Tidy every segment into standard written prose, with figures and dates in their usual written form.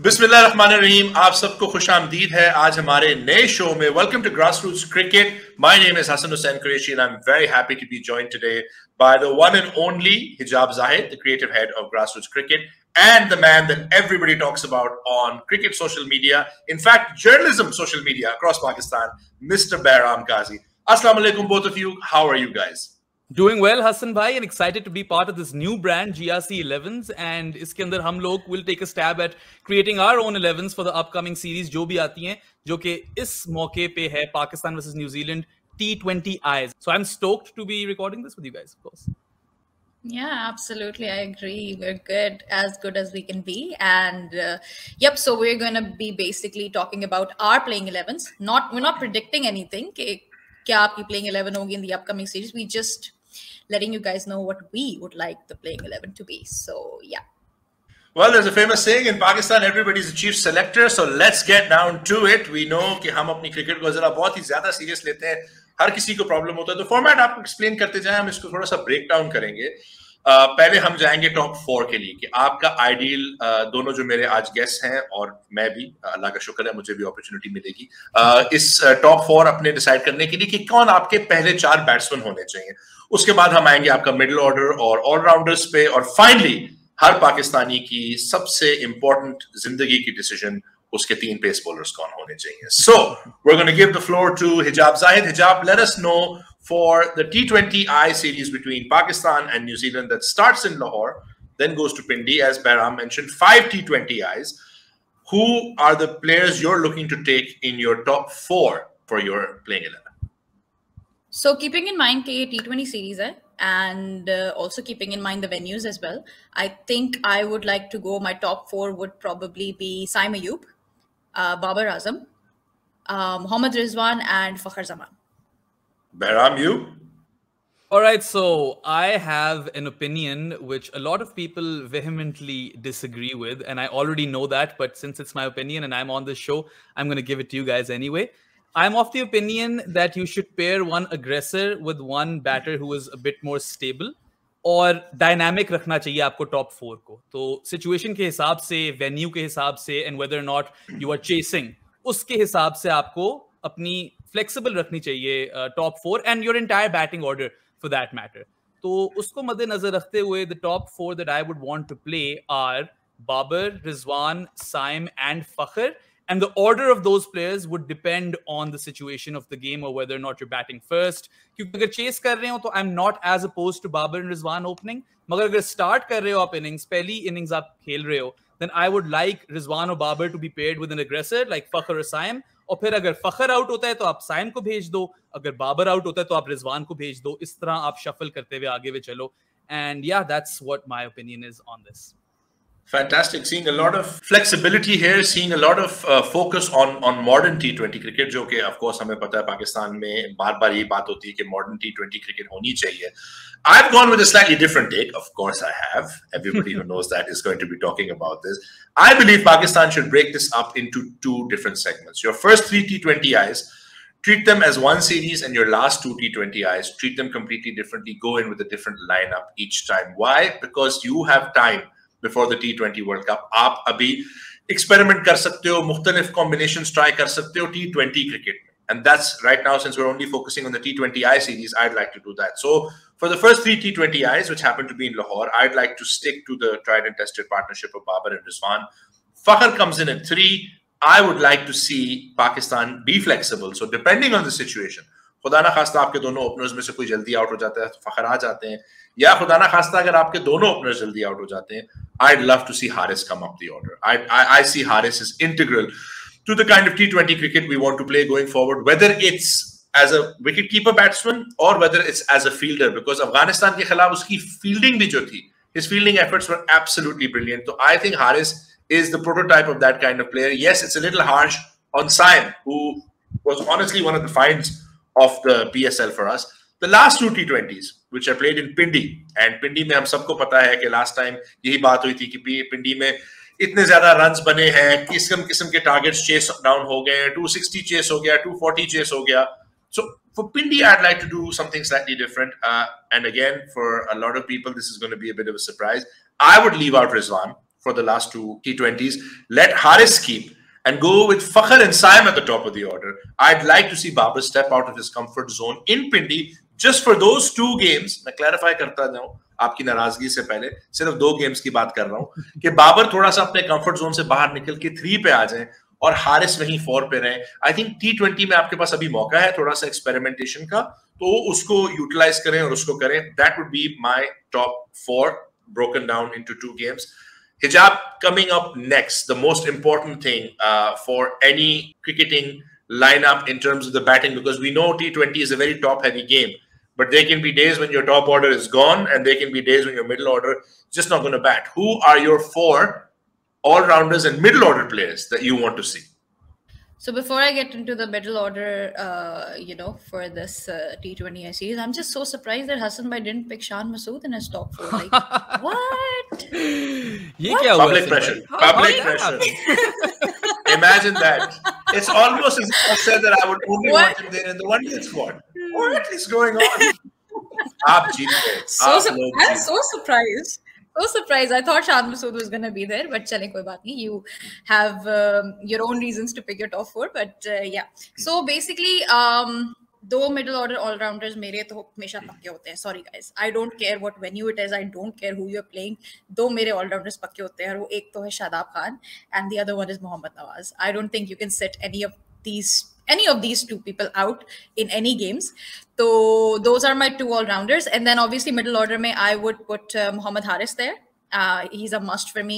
बिस्मिल्लाहिर्रहमानिर्रहीम, आप सबको खुश आमदीद है आज हमारे नए शो में. Welcome to Grassroots Cricket. My name is Hassan Hussain Qureshi and I'm very happy to be joined today by the one and only Hijaab Zahid, the creative head of Grassroots Cricket, and the man that everybody talks about on cricket social media, in fact journalism social media across Pakistan, Mr. Behram Qazi. Assalamu alaikum both of you. How are you guys? Doing well, Hassan bhai, and excited to be part of this new brand, GRC 11s. And iske andar hum log will take a stab at creating our own 11s for the upcoming series, jo bhi aati hain, jo ke is mauke pe hai Pakistan versus New Zealand T20Is. So I'm stoked to be recording this with you guys, of course. Yeah, absolutely. I agree. We're good as we can be. And yep, so we're going to be basically talking about our playing 11s. We're not predicting anything. Kya aapki playing 11 hogi in the upcoming series. We just letting you guys know what we would like the playing 11 to be. So, yeah. Well, there's a famous saying in Pakistan, everybody's a chief selector. So let's get down to it. We know कि हम अपनी cricket को जरा बहुत ही ज्यादा serious लेते हैं. हर किसी को प्रॉब्लम होता है. तो फॉर्मेट आपको एक्सप्लेन करते जाएं, हम इसको थोड़ा सा ब्रेक डाउन करेंगे. पहले हम जाएंगे टॉप 4 के लिए कि आपका आइडियल, दोनों जो मेरे आज गेस्ट हैं और मैं भी, अल्लाह का शुक्र है मुझे भी अपॉर्चुनिटी मिलेगी इस टॉप 4 अपने डिसाइड करने के लिए कि कौन आपके पहले 4 बैट्समैन होने चाहिए. उसके बाद हम आएंगे आपका मिडिल ऑर्डर और ऑलराउंडर्स पे, और फाइनली हर पाकिस्तानी की सबसे इंपॉर्टेंट जिंदगी की डिसीजन, उसके 3 पेस बॉलर्स कौन होने चाहिए. So we are going to give the floor to Hijab Zahid. Hijab, let us know for the T20I series between Pakistan and New Zealand that starts in Lahore, then goes to Pindi, as Behram mentioned, 5 T20Is. Who are the players you're looking to take in your top 4 for your playing 11? So keeping in mind the T20 series and also keeping in mind the venues as well, I think I would like to go, my top 4 would probably be Saim Ayub, Babar Azam, Mohammad Rizwan and Fakhar Zaman. Behram, you? All right, so I have an opinion which a lot of people vehemently disagree with, and I already know that, but since it's my opinion and I'm on this show, I'm going to give it to you guys anyway. I'm of the opinion that you should pair one aggressor with one batter who is a bit more stable, और dynamic रखना चाहिए आपको top 4 को. तो situation के हिसाब से, venue के हिसाब से, and whether or not you are chasing, उसके हिसाब से आपको अपनी फ्लेक्सिबल रखनी चाहिए top 4 and your entire batting order for that matter. तो उसको मद्देनजर रखते हुए the top 4 that I would want to play are Babar, Rizwan, Saim and Fakhar, and the order of those players would depend on the situation of the game or whether or not you're batting first. क्योंकि अगर chess कर रहे हो तो I'm not as opposed to Babar and Rizwan opening, मगर अगर start कर रहे हो आप इनिंग्स, पहली इनिंग्स आप खेल रहे हो, then I would like Rizwan or Babar to be paired with an aggressor like Fakhar or Saim. और फिर अगर फखर आउट होता है तो आप साइम को भेज दो, अगर बाबर आउट होता है तो आप रिजवान को भेज दो. इस तरह आप शफल करते हुए आगे भी चलो. एंड या that's what my opinion is on this. Fantastic. Seeing a lot of flexibility here, seeing a lot of focus on modern T20 cricket, जो कि of course हमें पता है पाकिस्तान में बार-बार ये बात होती है कि modern T20 cricket होनी चाहिए. I've gone with a slightly different take. Of course I have. Everybody who knows that is going to be talking about this. I believe Pakistan should break this up into 2 different segments. Your first 3 T20Is, treat them as one series, and your last 2 T20Is, treat them completely differently. Go in with a different lineup each time. Why? Because you have time before the T20 World Cup. आप अभी experiment कर सकते हो, मुख्तलिफ combinations try कर सकते हो T20 cricket. And that's right now, since we're only focusing on the T20I series, I'd like to do that. So for the first 3 T20Is, which happen to be in Lahore, I'd like to stick to the tried and tested partnership of Babar and Rizwan. Fakhar comes in at 3. I would like to see Pakistan be flexible. So depending on the situation, खुदा ना खास्ता आपके दोनों openers में से कोई जल्दी out हो जाता है तो फखर आ जाते हैं, या खुदा ना खास्ता अगर आपके दोनों ओपनर्स जल्दी आउट हो जाते हैं, I'd love to see Haris come up the order. I see Haris is integral to the kind of T20 cricket we want to play going forward, whether it's as a wicket-keeper batsman or whether it's as a fielder, because Afghanistan के खिलाफ उसकी fielding भी जो थी, his fielding efforts were absolutely brilliant. So I think Haris is the prototype of that kind of player. Yes, it's a little harsh on Saim, who was honestly one of the finds of the PSL for us. The last 2 T20s, which I played in Pindi, and Pindi में हम सबको पता है कि last time यही बात हुई थी कि Pindi में इतने ज्यादा runs बने हैं, किस्म के targets chase down हो गए, 260 chase हो गया, 240 chase हो गया. So for Pindi, I'd like to do something slightly different. And again, for a lot of people, this is going to be a bit of a surprise. I would leave out Rizwan for the last 2 T20s. Let Haris keep and go with Fakhr and Saim at the top of the order. I'd like to see Babar step out of his comfort zone in Pindi just for those 2 games. मैं clarify करता जाऊं आपकी नाराजगी से पहले, सिर्फ 2 games की बात कर रहा हूं कि बाबर थोड़ा सा अपने कंफर्ट जोन से बाहर निकल के 3 पे आ जाए और हारिस वहीं 4 पे रहे. आई थिंक T20 में आपके पास अभी मौका है थोड़ा सा एक्सपेरिमेंटेशन का, तो उसको यूटिलाइज करें और उसको करें. That would be my top 4 broken down into 2 games. Hijaab, coming up next, the most important thing for any cricketing lineup in terms of the batting, because we know T20 is a very top-heavy game, but there can be days when your top order is gone and there can be days when your middle order is just not going to bat. Who are your 4 all-rounders and middle-order players that you want to see? So before I get into the middle order, for this T20I series, I'm just so surprised that Hassan bhai didn't pick Shan Masood in his top 4. Like, what? Public pressure. Public pressure. Imagine that. It's almost as if I said that I would only want him there in the one-day squad. What is going on? I'm so surprised. So surprised. I thought Shan Masood was going to be there, but chale koi baat nahi. You have your own reasons to pick your top 4, but yeah. So basically, 2 middle order all-rounders mere to hamesha pakke hote hain. Sorry guys, I don't care what venue it is. I don't care who you're playing. 2 mere all-rounders pakke hote hain. Wo ek to hai Shadab Khan and the other one is Mohammad Nawaz. I don't think you can sit any of these 2 people out in any games. So those are my 2 all-rounders. And then obviously middle order mein I would put Mohammad Haris there. He's a must for me.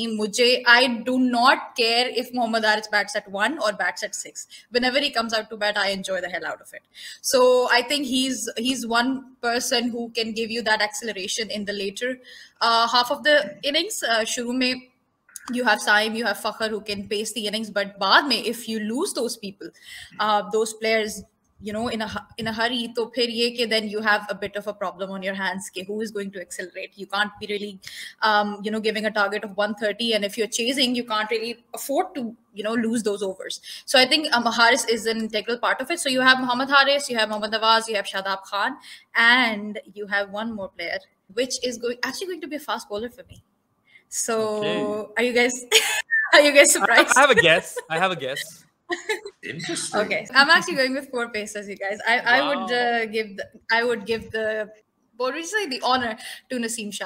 I do not care if Mohammad Haris bats at 1 or bats at 6. Whenever he comes out to bat, I enjoy the hell out of it. So I think he's one person who can give you that acceleration in the later half of the innings. Shuru mein you have Saim, you have Fakhr who can pace the innings, but baad mein, if you lose those people, those players, in a hurry, to phir ye ke then you have a bit of a problem on your hands ke who is going to accelerate. You can't be really, giving a target of 130, and if you're chasing, you can't really afford to, lose those overs. So I think Haris is an integral part of it. So you have Mohammad Haris, you have Mohammad Nawaz, you have Shadab Khan, and you have one more player, which is actually going to be a fast bowler for me. So are you guys surprised? I have a guess. Interesting. Okay, I'm actually going with 4 pacers, you guys. I would give the honor to Naseem Shah.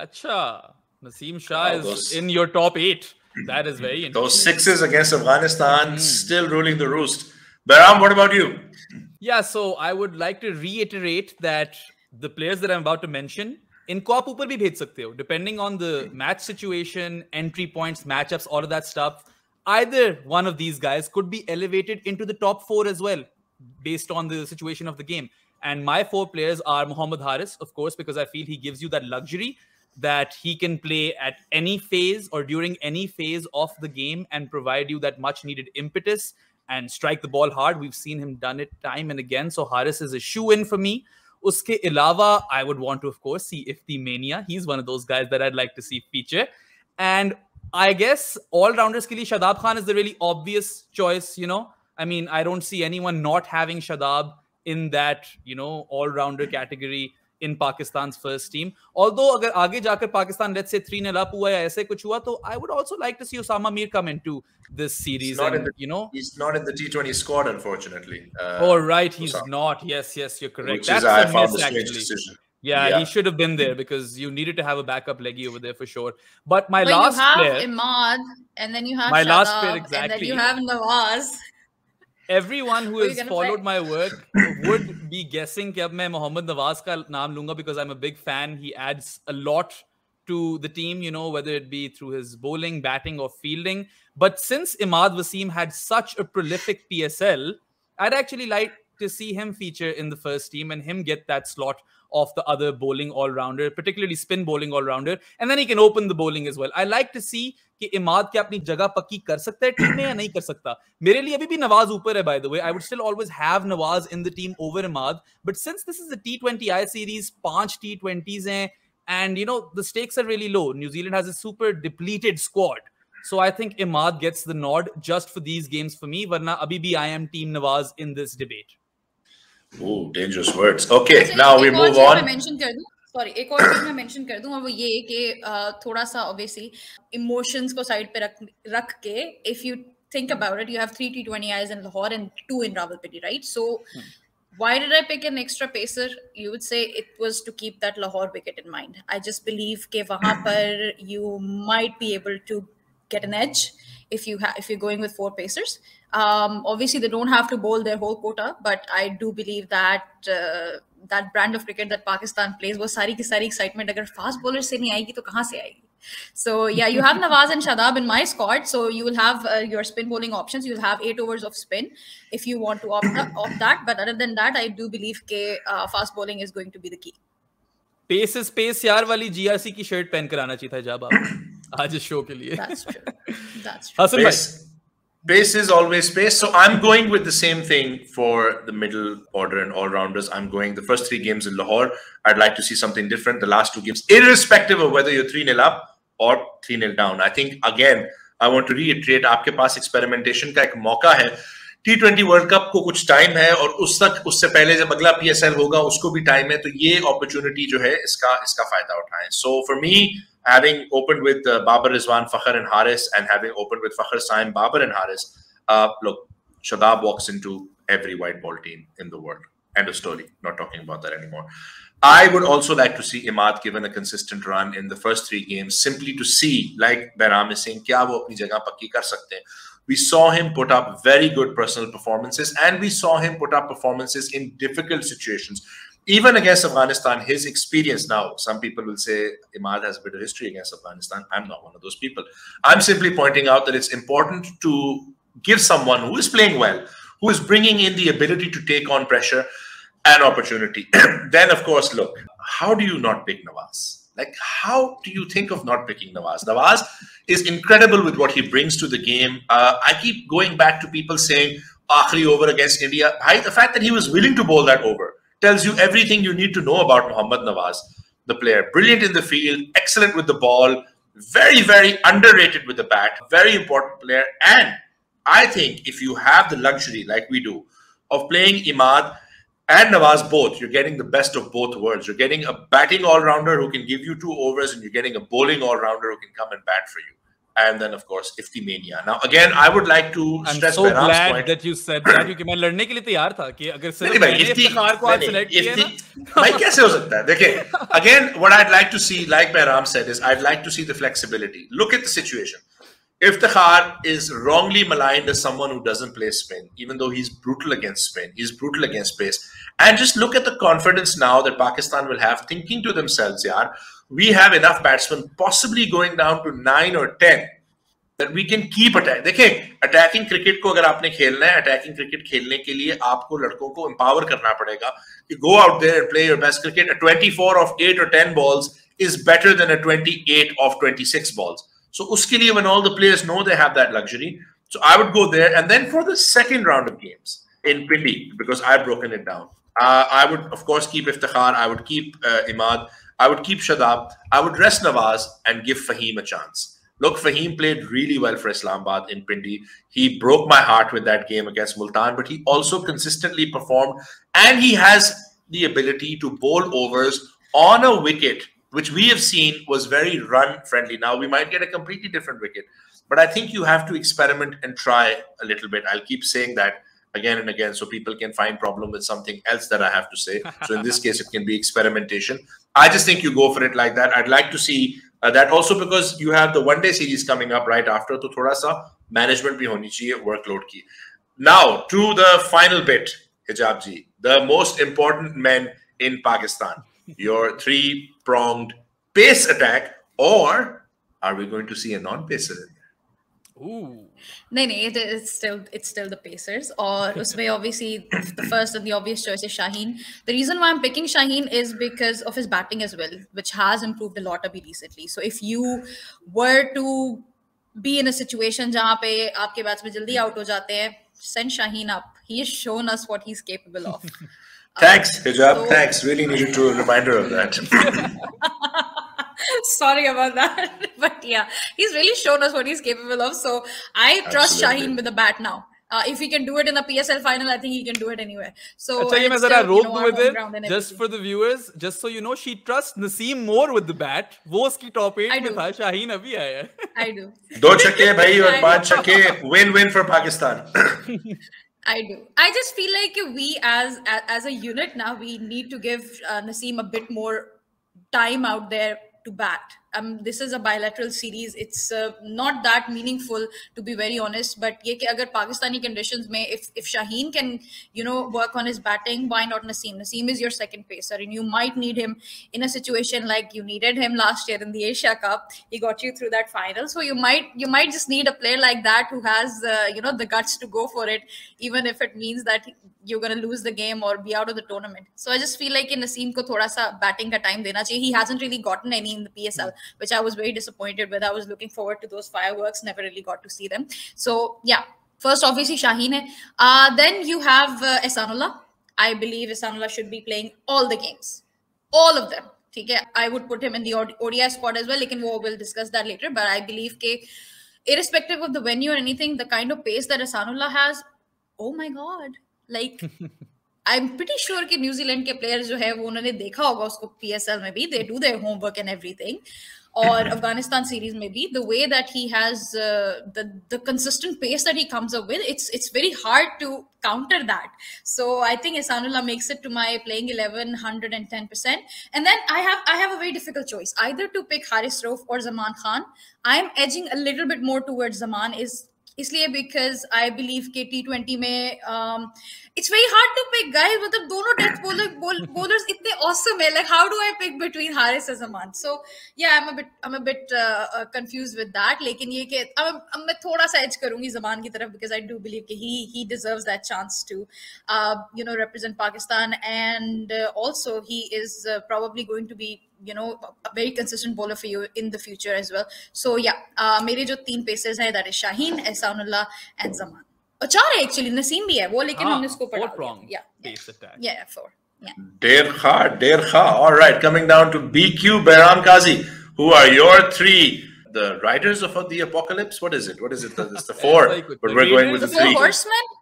Acha, Naseem Shah is in your top 8. That is very interesting. Those 6s against Afghanistan still ruling the roost. Behram, what about you? Yeah, so I would like to reiterate that the players that I'm about to mention, इनको आप ऊपर भी भेज सकते हो, depending on the match situation, entry points, matchups, all of that stuff. Either one of these guys could be elevated into the top 4 as well, based on the situation of the game. And my 4 players are Mohammad Haris, of course, because I feel he gives you that luxury that he can play at any phase or during any phase of the game and provide you that much needed impetus and strike the ball hard. We've seen him done it time and again. So Haris is a shoe-in for me. Uske ilawa, I would want to, of course, see Ifti Mania. He's one of those guys that I'd like to see feature. And I guess all-rounders ke liye Shadab Khan is the really obvious choice, I mean, I don't see anyone not having Shadab in that, all-rounder category in Pakistan's first team. Although, agar aage jakar Pakistan, let's say 3-0 up hua ya aise kuch hua, to I would also like to see Osama Mir come into this series. He's not in the T20 squad, unfortunately. Oh, right, he's not. Yes, you're correct. That's I found miss, a strange actually. decision. Yeah, he should have been there because you needed to have a backup leggy over there for sure. But my last player, you have Imad, and then you have my Shadab, last player, exactly. And then you have Nawaz. Everyone who has followed my work would be guessing कि अब मैं Mohammad Nawaz का नाम लूंगा because I'm a big fan. He adds a lot to the team, whether it be through his bowling, batting, or fielding. But since Imad Wasim had such a prolific PSL, I'd actually like to see him feature in the first team and him get that slot of the other bowling all-rounder, particularly spin bowling all-rounder, and then he can open the bowling as well. I like to see कि इमाद क्या अपनी जगह पक्की कर सकता है team में या नहीं कर सकता. मेरे लिए अभी भी नवाज ऊपर है, by the way. I would still always have Nawaz in the team over Imad. But since this is a T20I series, 5 T20s हैं, and the stakes are really low. New Zealand has a super depleted squad. So I think Imad gets the nod just for these games for me. Varna abhi bhi I am team Nawaz in this debate. Oh, dangerous words. Okay, now we move on. Sorry, एक और चीज मैं mention कर दूं, और वो ये कि थोड़ा सा ऑब्वियसली इमोशंस को साइड पे रख के, if you think about it, you have 3 T20Is in Lahore and 2 in Rawalpindi, right? So why did I pick an extra pacer? You would say it was to keep that Lahore wicket in mind. I just believe कि वहाँ पर you might be able to get an edge if you're going with 4 pacers. Obviously, they don't have to bowl their whole quota, but I do believe that that brand of cricket that Pakistan plays, वो सारी की सारी excitement अगर fast bowler से नहीं आएगी तो कहाँ से आएगी? So yeah, you have Nawaz and Shadab in my squad, so you will have your spin bowling options. You'll have 8 overs of spin if you want to opt that. But other than that, I do believe that fast bowling is going to be the key. Pace is pace यार वाली GRC की shirt पहन कर आना चाहिए था जब आप आज इस शो के लिए. That's true. That's true. Hassan bhai. Pace is always pace. So I'm going with the same thing for the middle order and all-rounders. I'm going the first 3 games in Lahore. I'd like to see something different. The last 2 games, irrespective of whether you're 3-0 up or 3-0 down. I think, again, I want to reiterate, आपके पास experimentation का एक मौका है. T20 World Cup को कुछ time है, और उससे पहले जब अगला PSL होगा उसको भी टाइम है, तो ये अपॉर्चुनिटी जो है इसका फायदा उठाएं. So for me, having opened with Babar Rizwan, Fakhr and Haris, and having opened with Fakhr, Saim, Babar and Haris, look, Shadab walks into every white ball team in the world. End of story. Not talking about that anymore. I would also like to see Imad given a consistent run in the first 3 games, simply to see, like Behram is saying, kya wo apni jagah pakki kar sakte hain. We saw him put up very good personal performances, and we saw him put up performances in difficult situations. Even against Afghanistan, his experience now, some people will say Imad has a bit of history against Afghanistan. I'm not one of those people. I'm simply pointing out that it's important to give someone who is playing well, who is bringing in the ability to take on pressure, an opportunity. Then, of course, look, how do you not pick Nawaz? Like, how do you think of not picking Nawaz? Nawaz is incredible with what he brings to the game. I keep going back to people saying, Akhri over against India. The fact that he was willing to bowl that over tells you everything you need to know about Mohammad Nawaz, the player. Brilliant in the field, excellent with the ball, very, very underrated with the bat, very important player. And I think if you have the luxury, like we do, of playing Imad and Nawaz both, you're getting the best of both worlds. You're getting a batting all-rounder who can give you 2 overs, and you're getting a bowling all-rounder who can come and bat for you. And then, of course, Ifti Mania. Now, again, I would like to stress I'm so Behram's glad point. that you said that, क्योंकि मैं लड़ने के लिए तैयार था कि अगर सिर्फ नहीं भाई, मैंने इफ्तिखार को आज select किया ना, भाई कैसे हो सकता है? देखिए, again, what I'd like to see, like Behram said, is I'd like to see the flexibility. Look at the situation. Iftikhar is wrongly maligned as someone who doesn't play spin, even though he's brutal against spin. He's brutal against pace. And just look at the confidence now that Pakistan will have, thinking to themselves, yaar, we have enough batsmen possibly going down to 9 or 10 that we can keep attacking. देखिए, attacking cricket को अगर आपने खेलना है, attacking cricket खेलने के लिए आपको लड़कों को empower करना पड़ेगा कि go out there and play your best cricket. A 24 of 8 or 10 balls is better than a 28 of 26 balls. So uske liye, when all the players know they have that luxury, so I would go there. And then for the second round of games in Pindi, because I've broken it down, I would, of course, keep Iftikhar. I would keep Imad. I would keep Shadab. I would rest Nawaz and give Fahim a chance. Look, Fahim played really well for Islamabad in Pindi. He broke my heart with that game against Multan, but he also consistently performed, and he has the ability to bowl overs on a wicket, which we have seen was very run-friendly. Now, we might get a completely different wicket, but I think you have to experiment and try a little bit. I'll keep saying that again and again so people can find problem with something else that I have to say. So in this case, it can be experimentation. I just think you go for it like that. I'd like to see that also, because you have the one-day series coming up right after, to thoda sa management bhi honi chahiye, workload ki. Now, to the final bit, Hijaab ji, the most important men in Pakistan, your three-pronged pace attack, or are we going to see a non-pacer in there? Ooh. No, it's still the Pacers. Or usme obviously the first and the obvious choice is Shaheen. The reason why I'm picking Shaheen is because of his batting as well, which has improved a lot recently. So if you were to be in a situation jahan pe aapke batsmen jaldi out ho jate hain, send Shaheen up. He has shown us what he's capable of. Thanks, Hijaab. Thanks. Really needed a reminder of that. Sorry about that. But yeah, he's really shown us what he's capable of. So I trust Shaheen with the bat now. If he can do it in the PSL final, I think he can do it anywhere. So Achha, and मैं it's जरा still, you know, रोक our दूं home with ground and it, just everything. for the viewers, just so you know, she trusts Naseem more with the bat. वो उसकी top 8 I में do. था, Shaheen अभी आया है. I do. 2 छक्के भाई और I 5 do. छक्के, win-win for Pakistan. I do. I just feel like we as a unit now, we need to give Naseem a bit more time out there to bat. This is a bilateral series. It's not that meaningful, to be very honest. But ye ki agar Pakistani conditions mein, if Shaheen can, you know, work on his batting, why not Naseem? Naseem is your second pacer, and you might need him in a situation like you needed him last year in the Asia Cup. He got you through that final, so you might just need a player like that who has you know, the guts to go for it, even if it means that you're going to lose the game or be out of the tournament. So I just feel like in Naseem ko thoda sa batting ka time dena chahiye. He hasn't really gotten any in the PSL, which I was very disappointed with. I was looking forward to those fireworks, never really got to see them. So yeah, first obviously Shaheen hai. Then you have Ehsanullah. I believe Ehsanullah should be playing all the games, all of them. Okay, I would put him in the ODI squad as well. Lekin we'll discuss that later. But I believe that irrespective of the venue or anything, the kind of pace that Ehsanullah has, oh my god, like I'm pretty sure कि New Zealand के players जो है वो उन्होंने देखा होगा उसको PSL में भी, they do their homework and everything, और Afghanistan series में भी, the way that he has the consistent pace that he comes up with, it's very hard to counter that. So I think Ehsanullah makes it to my playing 11 110%. And then I have a very difficult choice, either to pick Haris Rauf or Zaman Khan. I'm edging a little bit more towards Zaman, इसलिए because I believe कि T20 में it's very hard to pick, guys. मतलब दोनों death bowlers इतने awesome है. Like, how do I pick between Haris and Zaman? So yeah, I'm a bit confused with that. लेकिन ये कि अब मैं थोड़ा सा edge करूँगी Zaman की तरफ, because I do believe कि he deserves that chance to you know, represent Pakistan, and also he is probably going to be, you know, a very consistent bowler for you in the future as well. So yeah, मेरे जो 3 pacers हैं, that is Shaheen, Ehsanullah and Zaman. 4 है actually, Naseem भी है वो, लेकिन हमने इसको पढ़ा दिया. Yeah, pace attack. Yeah, 4. Yeah. Dear Kha. All right, coming down to BQ, Behram Qazi. Who are your 3? The riders of the apocalypse? What is it? It's the 4, but we're going with the 3. 4 horsemen?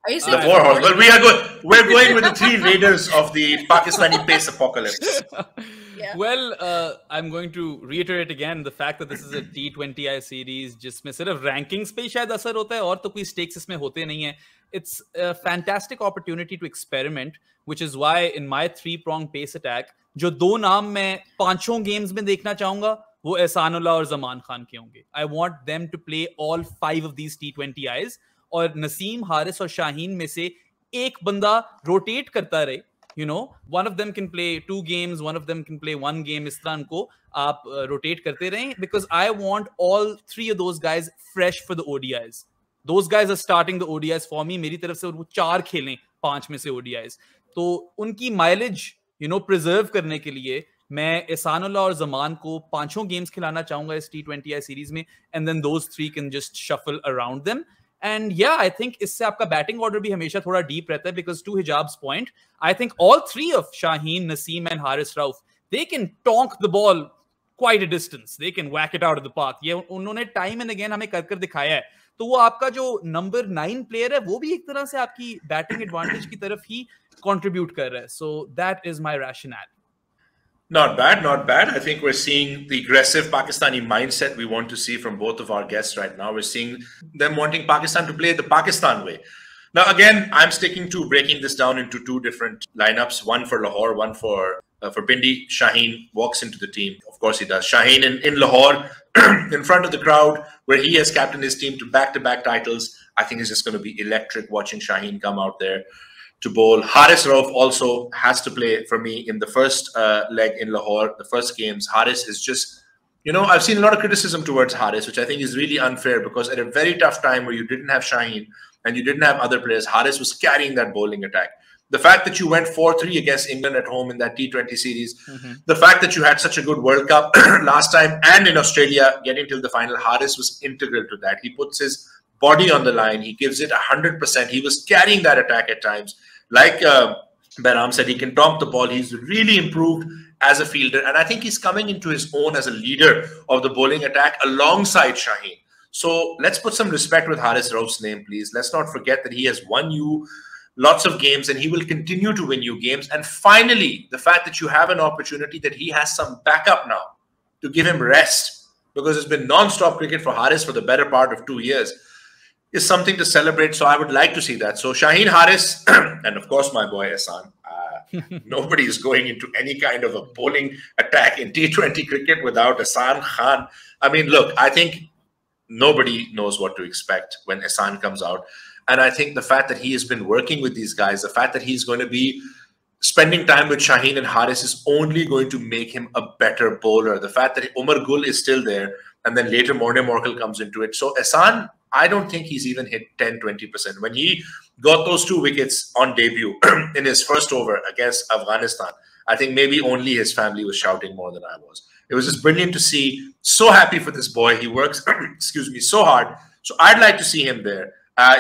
Are you saying the 4 horsemen? Well, we're going with the 3 raiders of the Pakistani pace apocalypse. Yeah. Well, I'm going to reiterate again the fact that this is a T20I series जिसमें सिर्फ rankings पे शायद असर होता है, और तो कोई stakes इसमें होते नहीं है. It's a fantastic opportunity to experiment, which is why in my 3-prong pace attack, जो 2 नाम मैं 5 games में देखना चाहूंगा, वो एहसानुल्लाह और ज़मान खान के होंगे. I want them to play all 5 of these T20Is, और नसीम, हारिस और शाहीन में से एक बंदा रोटेट करता रहे. You know, one of them can play 2 games, one of them can play 1 game. इस तरह को आप rotate करते रहें, because I want all 3 of those guys fresh for the ODIs. Those guys are starting the ODIs for me. मेरी तरफ से वो 4 खेलें 5 में से ODIs. तो उनकी mileage, you know, preserve करने के लिए मैं एहसानुल्लाह और ज़मान को 5 games खिलाना चाहूंगा इस T20I series में, and then those 3 can just shuffle around them. And yeah, I think इससे आपका batting order भी हमेशा थोड़ा deep रहता है, because to Hijaab's point, I think all 3 of Shaheen, Naseem and Haris Rauf, they can tonk the ball quite a distance. They can whack it out of the park. ये उन्होंने time and again हमें कर दिखाया है. तो वो आपका जो number 9 player है, वो भी एक तरह से आपकी batting advantage की तरफ ही contribute कर रहा है. So that is my rationale. Not bad. I think we're seeing the aggressive Pakistani mindset we want to see from both of our guests right now. We're seeing them wanting Pakistan to play the Pakistan way. Now, again, I'm sticking to breaking this down into 2 different lineups, one for Lahore, one for Pindi. Shaheen walks into the team. Of course he does. Shaheen in Lahore, in front of the crowd, where he has captained his team to back-to-back titles. I think it's just going to be electric watching Shaheen come out there to bowl. Haris Rauf also has to play for me in the first leg in Lahore, the first games. Haris is just, you know, I've seen a lot of criticism towards Haris, which I think is really unfair, because at a very tough time where you didn't have Shaheen and you didn't have other players, Haris was carrying that bowling attack. The fact that you went 4-3 against England at home in that T20 series, the fact that you had such a good World Cup last time and in Australia getting till the final, Haris was integral to that. He puts his body on the line. He gives it 100%. He was carrying that attack at times. Like Behram said, he can tonk the ball. He's really improved as a fielder. And I think he's coming into his own as a leader of the bowling attack alongside Shaheen. So let's put some respect with Haris Rauf's name, please. Let's not forget that he has won you lots of games and he will continue to win you games. And finally, the fact that you have an opportunity that he has some backup now to give him rest, because it's been non-stop cricket for Haris for the better part of 2 years, is something to celebrate. So I would like to see that. So Shaheen, Haris, and of course my boy Hassan. Nobody is going into any kind of a bowling attack in T20 cricket without Hassan Khan. I mean, look, I think nobody knows what to expect when Hassan comes out. And I think the fact that he has been working with these guys, the fact that he's going to be spending time with Shaheen and Haris is only going to make him a better bowler. The fact that Umar Gul is still there, and then later Morne Morkel comes into it. So Hassan, I don't think he's even hit 10, 20%. When he got those 2 wickets on debut in his first over against Afghanistan, I think maybe only his family was shouting more than I was. It was just brilliant to see. So happy for this boy. He works, excuse me, so hard. So I'd like to see him there.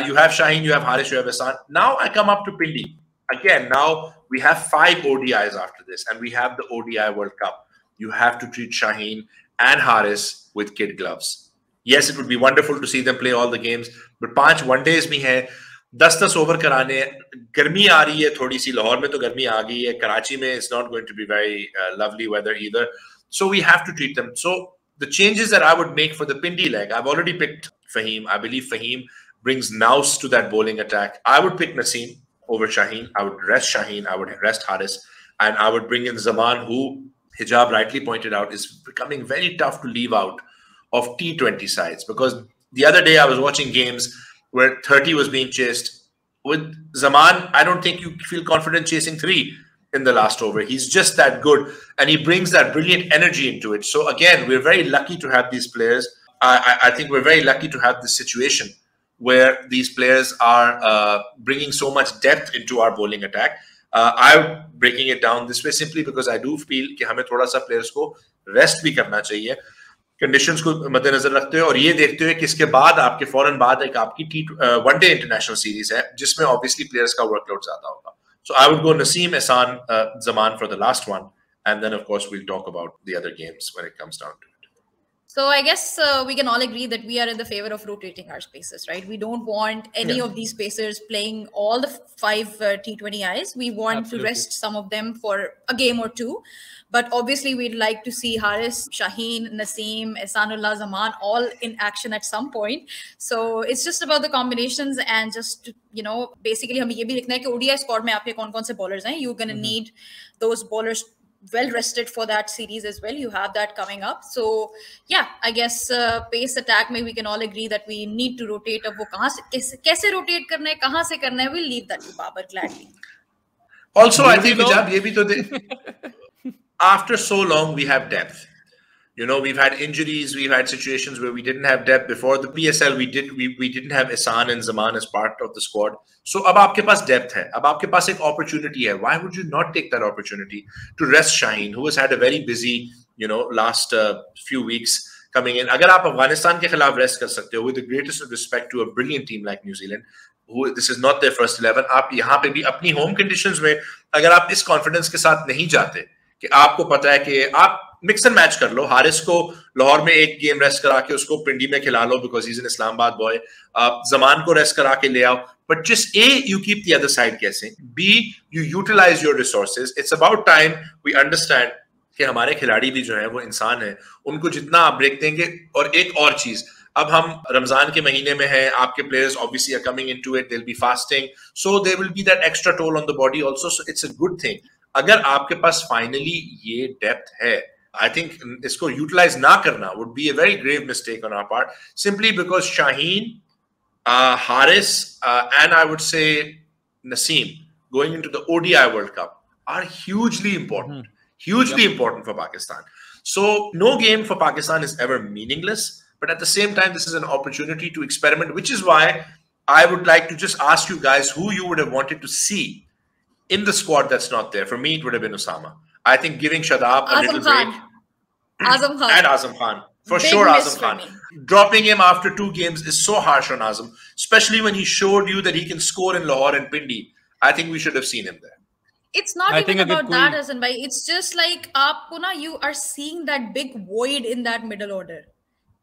You have Shaheen, you have Haris, you have Hassan. Now I come up to Pindi. Again, now we have 5 ODIs after this, and we have the ODI World Cup. You have to treat Shaheen and Haris with kid gloves. Yes, it would be wonderful to see them play all the games, but 5 one-days में है, 10-10 over कराने, गर्मी आ रही है थोड़ी सी, लाहौर में तो गर्मी आ गई है, कराची में it's not going to be very lovely weather either. So we have to treat them. So the changes that I would make for the Pindi leg, I've already picked Fahim. I believe Fahim brings nous to that bowling attack. I would pick Naseem over Shaheen. I would rest Shaheen. I would rest Haris. And I would bring in Zaman, who Hijaab rightly pointed out is becoming very tough to leave out of T20 sides. Because the other day I was watching games where 30 was being chased. With Zaman, I don't think you feel confident chasing 3 in the last over. He's just that good. And he brings that brilliant energy into it. So again, we're very lucky to have these players. I think we're very lucky to have this situation where these players are bringing so much depth into our bowling attack. I'm breaking it down this way simply because I do feel कि हमें थोड़ा सा players को rest भी करना चाहिए, conditions को मद्देनजर रखते हुए, और ये देखते हुए कि इसके बाद आपके फौरन बाद एक आपकी one-day international series है जिसमें obviously players का workload ज़्यादा होगा. So I would go Naseem, Ehsan, Zaman for the last one, and then of course we'll talk about the other games when it comes down to it. So I guess we can all agree that we are in the favor of rotating our spaces, right? We don't want any of these spacers playing all the 5 T20Is. We want to rest some of them for a game or 2. But obviously, we'd like to see Haris, Shaheen, Naseem, Ehsanullah, Zaman all in action at some point. So it's just about the combinations and just, you know, basically, हमें ये भी लिखना है कि ODI squad में आपके कौन-कौन से bowlers हैं. You're going to need those bowlers well rested for that series as well. You have that coming up. So yeah, I guess pace attack में we can all agree that we need to rotate. अब वो कहाँ से कैसे rotate करना है, कहाँ से करना है, we'll leave that to Babar gladly. Also, I think Hijaab, ये भी तो after so long we have depth. You know, we've had injuries, we've had situations where we didn't have depth. Before the PSL, we didn't have Ehsan and Zaman as part of the squad. So अब आपके पास depth है, अब आपके पास एक opportunity है. Why would you not take that opportunity to rest Shaheen, who has had a very busy, you know, last few weeks coming in? अगर आप अफगानिस्तान के खिलाफ rest कर सकते हो, with the greatest of respect to a brilliant team like New Zealand, who this is not their first 11, आप यहाँ पे भी अपनी home conditions में अगर आप इस confidence के साथ नहीं जाते कि आपको पता है कि आप मिक्स एंड मैच कर लो, हारिस को लाहौर में एक गेम रेस्ट करा के उसको पिंडी में खिला लो because he is an Islamabad boy, Zaman को रेस्ट करा के ले आओ, but just a you keep the other side कैसे, be you utilise your resources. It's about time we understand कि हमारे खिलाड़ी भी जो है वो इंसान है, उनको जितना आप ब्रेक देंगे. और एक और चीज, अब हम रमजान के महीने में हैं, आपके players obviously are coming into it, they will be fasting, so there will be that extra toll on the body also. So it's a good thing अगर आपके पास फाइनली ये डेप्थ है. I think इसको utilize ना करना would be a very grave mistake on our part, simply because Shaheen, Haris, and I would say Naseem going into the ODI World Cup are hugely important, important for Pakistan. So no game for Pakistan is ever meaningless, but at the same time, this is an opportunity to experiment, which is why I would like to just ask you guys who you would have wanted to see in the squad that's not there. For me, it would have been Osama. I think giving Shadab a little break. Azam Khan. And Azam Khan. For Big sure, miss Azam for Khan. me. Dropping him after 2 games is so harsh on Azam, especially when he showed you that he can score in Lahore and Pindi. I think we should have seen him there. It's not even about that, Hassan bhai. It's just like you are seeing that big void in that middle order.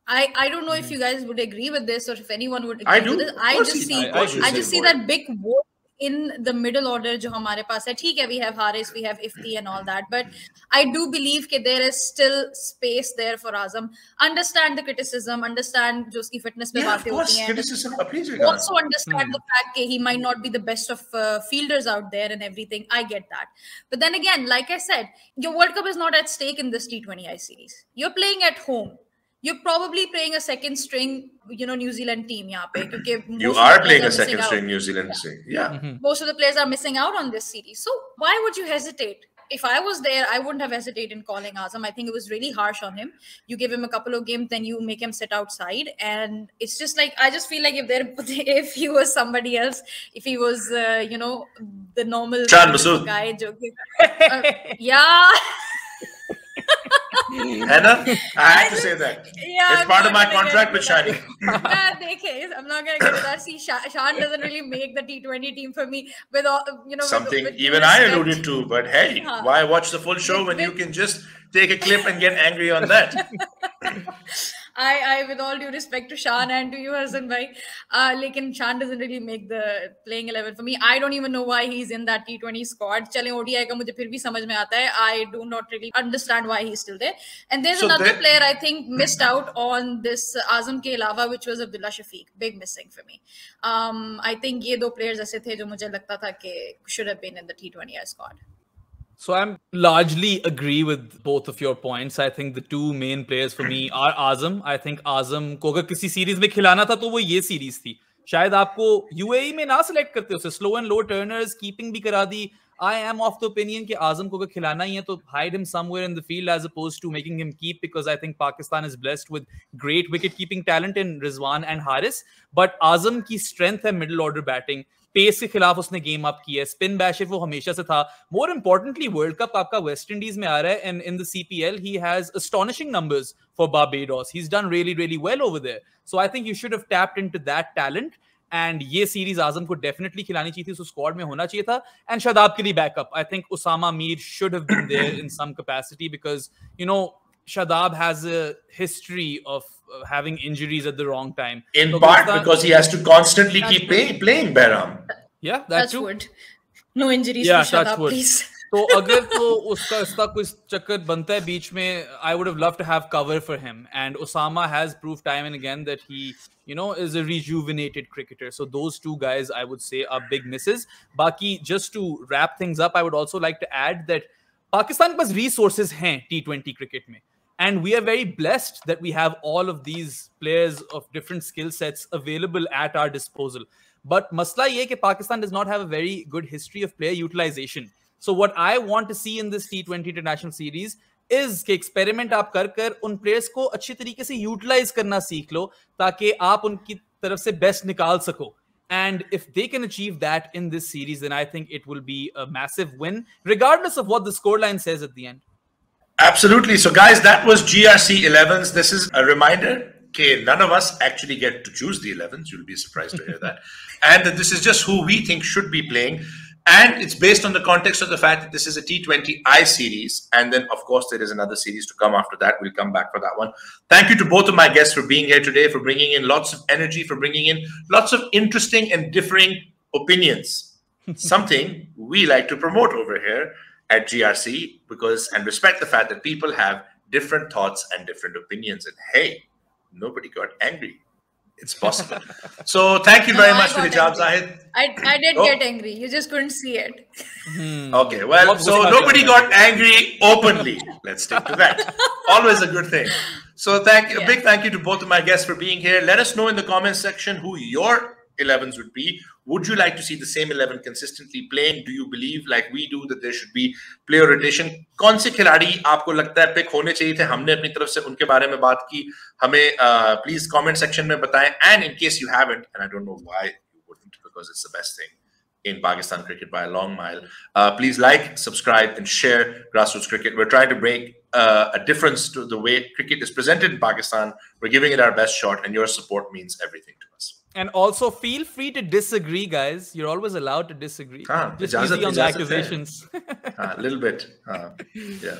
I don't know if you guys would agree with this or if anyone would agree I do. with this. I just see that big void in the middle order जो हमारे पास है. ठीक है, we have Haris, we have Ifti and all that, but I do believe that there is still space there for Azam. Understand the criticism, understand जो उसकी fitness पे बातें होती हैं. Also understand the fact that he might not be the best of fielders out there and everything. I get that, but then again, like I said, your World Cup is not at stake in this T20I series. You're playing at home. You're probably playing a second string, New Zealand team. You are playing a second string New Zealand team. Yeah. Most of the players are missing out on this series. So why would you hesitate? If I was there, I wouldn't have hesitated in calling Azam. I think it was really harsh on him. You give him a couple of games, then you make him sit outside. And it's just like, I just feel like if he was somebody else, if he was, the normal guy. Yeah. Hannah, I have to say that. Yeah, it's part of my contract with Shani. I'm not going to get that. See, Shan doesn't really make the T20 team for me. With all, something even I alluded to. But hey, why watch the full show when you can just take a clip and get angry on that? I with all due respect to Shan and to you, Hassan bhai, lekin Shan doesn't really make the playing 11 for me. I don't even know why he's in that T20 squad. Chale ODI ka mujhe phir bhi samajh mein aata hai. I do not really understand why he's still there. And there's another player I think missed out on this Azam ke alawa, which was Abdullah Shafiq. Big missing for me. I think ye do players aise the jo mujhe lagta tha ke should have been in the T20I squad. So I'm largely agree with both of your points. I think the two main players for me are Azam. I think Azam को अगर किसी series में खिलाना था तो वो ये series थी. शायद आपको UAE में ना सिलेक्ट करते उसे. Slow and low turners, keeping भी करा दी. I am of the opinion कि Azam को अगर खिलाना ही है तो hide him somewhere in the field as opposed to making him keep, because I think Pakistan is blessed with great wicket keeping talent in Rizwan and Haris. But Azam की strength है middle order batting. Pace के खिलाफ उसने game up किया है. Spin बैशर वो हमेशा से था. मोर इंपॉर्टेंटली वर्ल्ड कप आपका वेस्ट इंडीज में आ रहा है and in the CPL he has astonishing numbers for Barbados. He's done really well over there. So I think you should have tapped into that talent. And ये series आजम को definitely खिलानी चाहिए थी. उस squad में होना चाहिए था. एंड शादाब के लिए backup. I think Usama Mir should have been there in some capacity because Shadab has a history of having injuries at the wrong time. In part because he has to constantly keep playing Behram. Yeah, that's true. Wood. No injuries to Shadab, please. So अगर तो उसका कोई चक्कर बनता है बीच में, I would have loved to have cover for him. And Osama has proved time and again that he, is a rejuvenated cricketer. So those two guys, I would say, are big misses. Baki, just to wrap things up, I would also like to add that Pakistan के पास resources हैं T20 cricket में. And we are very blessed that we have all of these players of different skill sets available at our disposal. But masla ye कि Pakistan does not have a very good history of player utilization. So what I want to see in this T20 International Series is कि experiment आप कर उन players को अच्छी तरीके से utilize करना सीख लो ताकि आप उनकी तरफ से best निकाल सको. And if they can achieve that in this series, then I think it will be a massive win, regardless of what the scoreline says at the end. Absolutely. So guys, that was GRC 11s. This is a reminder that none of us actually get to choose the 11s. You'll be surprised to hear that. And that this is just who we think should be playing. And it's based on the context of the fact that this is a T20I series. And then, of course, there is another series to come after that. We'll come back for that one. Thank you to both of my guests for being here today, for bringing in lots of energy, for bringing in lots of interesting and differing opinions. Something we like to promote over here at GRC, and respect the fact that people have different thoughts and different opinions. And hey, nobody got angry. It's possible. So thank you very much for Hijaab Zahid. I did get angry. You just couldn't see it. Okay, well, so nobody got angry openly. Let's stick to that. Always a good thing. So a big thank you to both of my guests for being here. Let us know in the comments section who your 11s would be. Would you like to see the same 11 consistently playing? Do you believe, like we do, that there should be player rotation? कौन से खिलाड़ी आपको लगता है pick होने चाहिए थे? हमने अपनी तरफ से उनके बारे में बात की. हमें please comment section में बताएं. And in case you haven't, and I don't know why you wouldn't, because it's the best thing in Pakistan cricket by a long mile. Please like, subscribe, and share Grassroots Cricket. We're trying to bring a difference to the way cricket is presented in Pakistan. We're giving it our best shot, and your support means everything to us. And also feel free to disagree, guys. You're always allowed to disagree. Just easy on the accusations. A little bit. Yeah.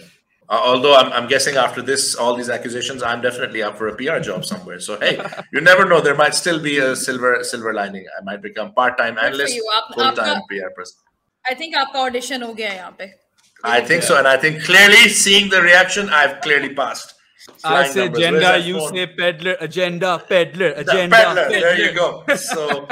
Although I'm guessing after this, all these accusations, I'm definitely up for a PR job somewhere. So hey, you never know. There might still be a silver lining. I might become part-time analyst, full-time PR person. I think आपका audition हो गया यहाँ पे. I think so, and I think clearly, seeing the reaction, I've clearly passed. I say agenda, you say peddler, agenda, peddler, agenda, peddler. There you go. So,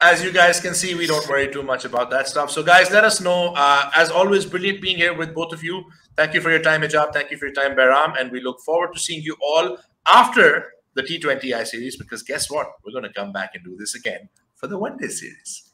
as you guys can see, we don't worry too much about that stuff. So, guys, let us know. As always, brilliant being here with both of you. Thank you for your time, Hijaab. Thank you for your time, Behram. And we look forward to seeing you all after the T20I series, because guess what? We're going to come back and do this again for the one-day series.